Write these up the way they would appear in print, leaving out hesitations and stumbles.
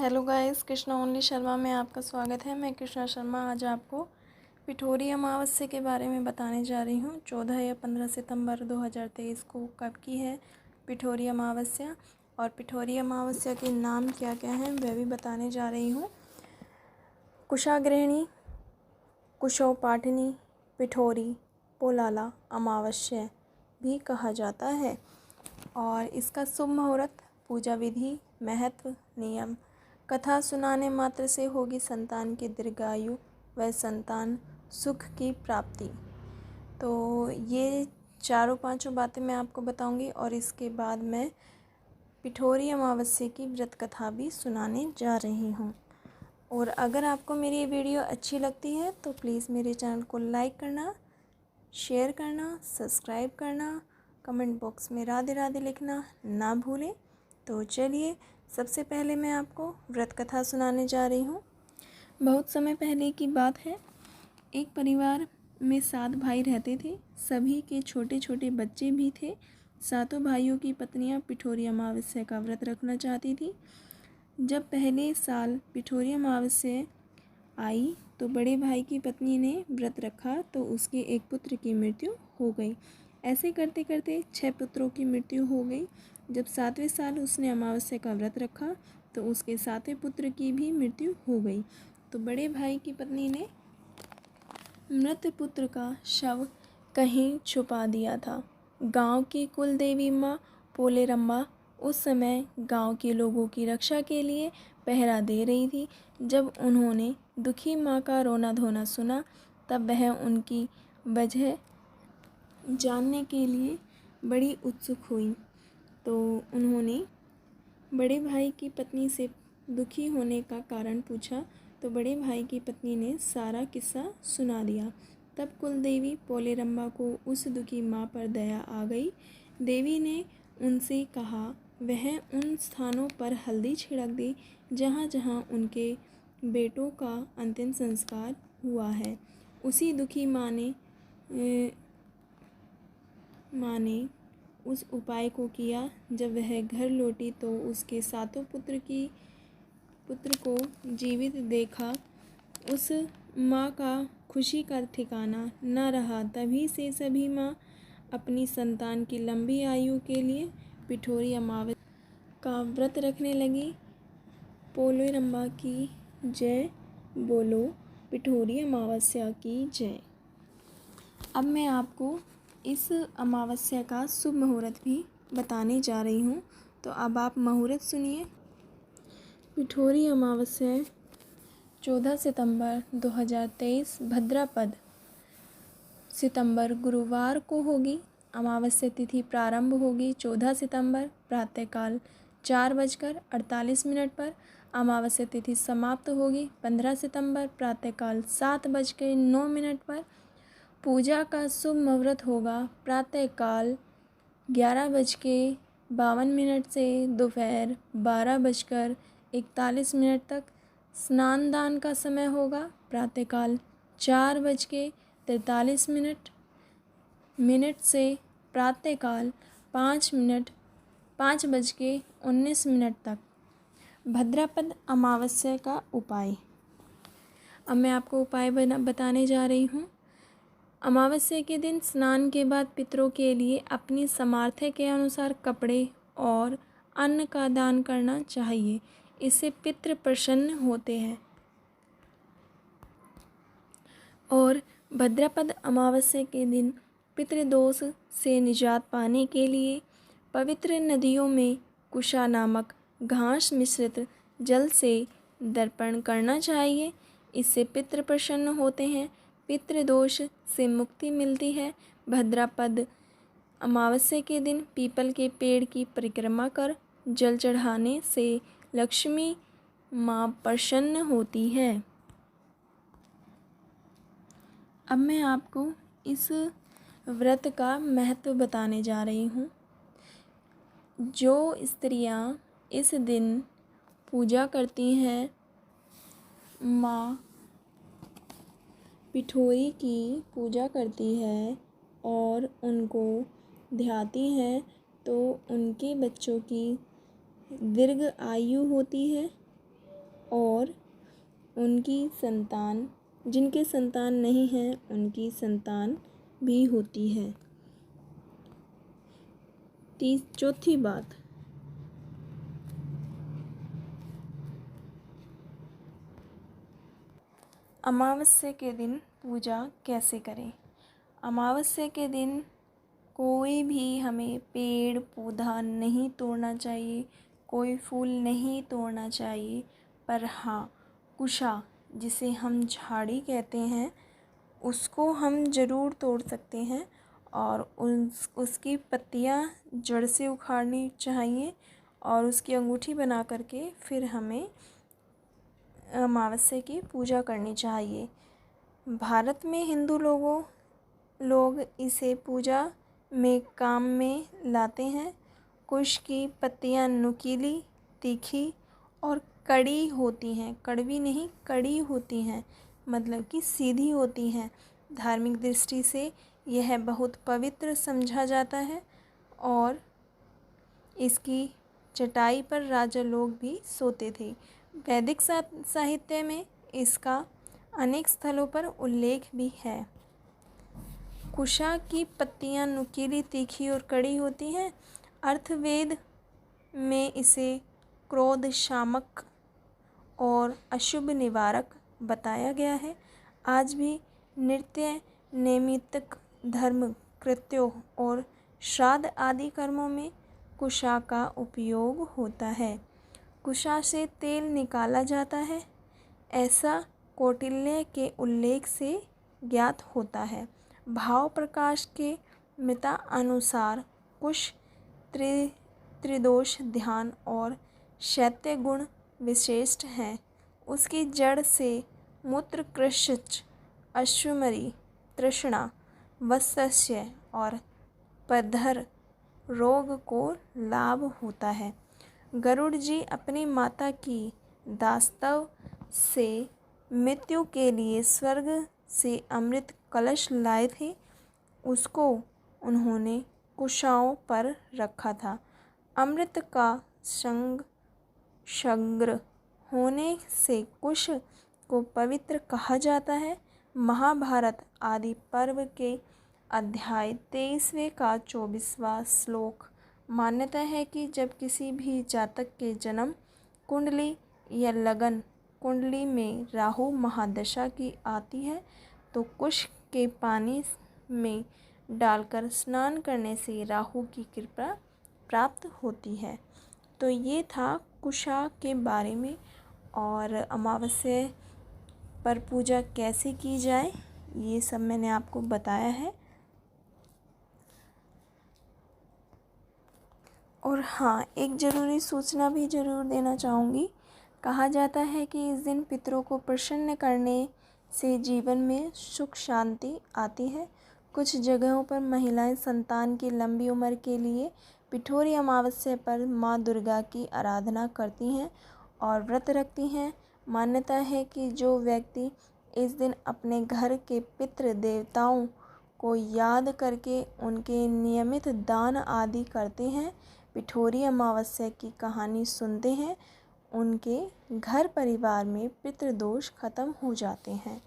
Hello guys, Krishna only Sharma में आपका स्वागत है। मैं कृष्णा शर्मा आज आपको पिठोरी अमावस्या के बारे में बताने जा रही हूँ। 14 या 15 सितंबर 2023 को कब की है पिठोरी अमावस्या, और पिठोरी अमावस्या के नाम क्या क्या हैं वह भी बताने जा रही हूँ। कुशाग्रहणी, कुशोपाठनी, पिठोरी, पोलाला अमावस्या भी कहा जाता है। और इसका शुभ मुहूर्त, पूजा विधि, महत्व, नियम। कथा सुनाने मात्र से होगी संतान की दीर्घायु व संतान सुख की प्राप्ति। तो ये चारों पांचों बातें मैं आपको बताऊंगी और इसके बाद मैं पिठोरी अमावस्या की व्रत कथा भी सुनाने जा रही हूँ। और अगर आपको मेरी ये वीडियो अच्छी लगती है तो प्लीज़ मेरे चैनल को लाइक करना, शेयर करना, सब्सक्राइब करना, कमेंट बॉक्स में राधे राधे लिखना ना भूलें। तो चलिए, सबसे पहले मैं आपको व्रत कथा सुनाने जा रही हूँ। बहुत समय पहले की बात है। एक परिवार में 7 भाई रहते थे। सभी के छोटे छोटे बच्चे भी थे। सातों भाइयों की पत्नियाँ पिठोरी अमावस्या का व्रत रखना चाहती थी। जब पहले साल पिठोरी अमावस्या आई तो बड़े भाई की पत्नी ने व्रत रखा तो उसके एक पुत्र की मृत्यु हो गई। ऐसे करते करते 6 पुत्रों की मृत्यु हो गई। जब 7वें साल उसने अमावस्या का व्रत रखा तो उसके 7वें पुत्र की भी मृत्यु हो गई। तो बड़े भाई की पत्नी ने मृत पुत्र का शव कहीं छुपा दिया था। गांव की कुल देवी माँ पोलेरम्मा उस समय गांव के लोगों की रक्षा के लिए पहरा दे रही थी। जब उन्होंने दुखी माँ का रोना धोना सुना तब वह उनकी वजह जानने के लिए बड़ी उत्सुक हुई। तो उन्होंने बड़े भाई की पत्नी से दुखी होने का कारण पूछा तो बड़े भाई की पत्नी ने सारा किस्सा सुना दिया। तब कुलदेवी पोलेरम्मा को उस दुखी माँ पर दया आ गई। देवी ने उनसे कहा वह उन स्थानों पर हल्दी छिड़क दे जहाँ जहाँ उनके बेटों का अंतिम संस्कार हुआ है। उसी दुखी माँ ने उस उपाय को किया। जब वह घर लौटी तो उसके सातों पुत्र को जीवित देखा। उस माँ का खुशी का ठिकाना न रहा। तभी से सभी माँ अपनी संतान की लंबी आयु के लिए पिठोरी अमावस्या का व्रत रखने लगी। पोलेरम्मा की जय बोलो, पिठोरी अमावस्या की जय। अब मैं आपको इस अमावस्या का शुभ मुहूर्त भी बताने जा रही हूँ। तो अब आप मुहूर्त सुनिए। पिठोरी अमावस्या 14 सितंबर 2023 भद्रापद सितंबर गुरुवार को होगी। अमावस्या तिथि प्रारंभ होगी 14 सितंबर प्रातःकाल 4:48 पर। अमावस्या तिथि समाप्त होगी 15 सितंबर प्रातःकाल 7:09 पर। पूजा का शुभ मुहूर्त होगा प्रातःकाल 11:52 से दोपहर 12:41 तक। स्नान दान का समय होगा प्रातःकाल 4:43 से प्रातःकाल 5:19 तक। भद्रापद अमावस्या का उपाय। अब मैं आपको उपाय बताने जा रही हूँ। अमावस्या के दिन स्नान के बाद पितरों के लिए अपनी सामर्थ्य के अनुसार कपड़े और अन्न का दान करना चाहिए। इससे पितृ प्रसन्न होते हैं। और भद्रापद अमावस्या के दिन पितृदोष से निजात पाने के लिए पवित्र नदियों में कुशा नामक घास मिश्रित जल से तर्पण करना चाहिए। इससे पितृ प्रसन्न होते हैं, पितृदोष से मुक्ति मिलती है। भद्रापद अमावस्या के दिन पीपल के पेड़ की परिक्रमा कर जल चढ़ाने से लक्ष्मी माँ प्रसन्न होती है। अब मैं आपको इस व्रत का महत्व बताने जा रही हूँ। जो स्त्रियाँ इस दिन पूजा करती हैं, माँ पिठोरी की पूजा करती है और उनको ध्याती हैं तो उनके बच्चों की दीर्घ आयु होती है और उनकी संतान, जिनके संतान नहीं हैं उनकी संतान भी होती है। चौथी बात, अमावस्या के दिन पूजा कैसे करें। अमावस्या के दिन कोई भी हमें पेड़ पौधा नहीं तोड़ना चाहिए, कोई फूल नहीं तोड़ना चाहिए, पर हाँ, कुशा जिसे हम झाड़ी कहते हैं उसको हम ज़रूर तोड़ सकते हैं और उसकी पत्तियां जड़ से उखाड़नी चाहिए और उसकी अंगूठी बना करके फिर हमें अमावस्या की पूजा करनी चाहिए। भारत में हिंदू लोग इसे पूजा में काम में लाते हैं। कुश की पत्तियां नुकीली, तीखी और कड़ी होती हैं, कड़वी नहीं कड़ी होती हैं, मतलब कि सीधी होती हैं। धार्मिक दृष्टि से यह बहुत पवित्र समझा जाता है और इसकी चटाई पर राजा लोग भी सोते थे। वैदिक साहित्य में इसका अनेक स्थलों पर उल्लेख भी है। कुशा की पत्तियां नुकीली, तीखी और कड़ी होती हैं। अर्थवेद में इसे क्रोध शामक और अशुभ निवारक बताया गया है। आज भी नृत्य, नैमित्तिक धर्म कृत्यों और श्राद्ध आदि कर्मों में कुशा का उपयोग होता है। कुशा से तेल निकाला जाता है, ऐसा कौटिल्य के उल्लेख से ज्ञात होता है। भाव प्रकाश के मिता अनुसार कुश त्रिदोष ध्यान और शैत्य गुण विशिष्ट हैं। उसकी जड़ से मूत्र कृश्च, अश्वमरी, तृष्णा, वत्सस्य और पधर रोग को लाभ होता है। गरुड़ जी अपनी माता की दास्तव से मृत्यु के लिए स्वर्ग से अमृत कलश लाए थे, उसको उन्होंने कुशाओं पर रखा था। अमृत का संग्रह होने से कुश को पवित्र कहा जाता है। महाभारत आदि पर्व के अध्याय 23वें का 24वां श्लोक मान्यता है कि जब किसी भी जातक के जन्म कुंडली या लगन कुंडली में राहु महादशा की आती है तो कुश के पानी में डालकर स्नान करने से राहु की कृपा प्राप्त होती है। तो ये था कुशा के बारे में और अमावस्या पर पूजा कैसे की जाए ये सब मैंने आपको बताया है। और हाँ, एक ज़रूरी सूचना भी ज़रूर देना चाहूँगी। कहा जाता है कि इस दिन पितरों को प्रसन्न करने से जीवन में सुख शांति आती है। कुछ जगहों पर महिलाएं संतान की लंबी उम्र के लिए पिठोरी अमावस्या पर माँ दुर्गा की आराधना करती हैं और व्रत रखती हैं। मान्यता है कि जो व्यक्ति इस दिन अपने घर के पितृ देवताओं को याद करके उनके नियमित दान आदि करते हैं, पिठोरी अमावस्या की कहानी सुनते हैं, उनके घर परिवार में पितृदोष खत्म हो जाते हैं।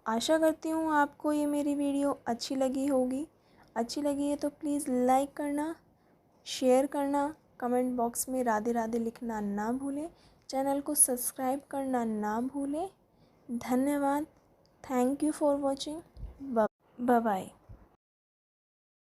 आशा करती हूँ आपको ये मेरी वीडियो अच्छी लगी होगी। अच्छी लगी है तो प्लीज़ लाइक करना, शेयर करना, कमेंट बॉक्स में राधे राधे लिखना ना भूलें, चैनल को सब्सक्राइब करना ना भूलें। धन्यवाद। Thank you for watching. Bye bye.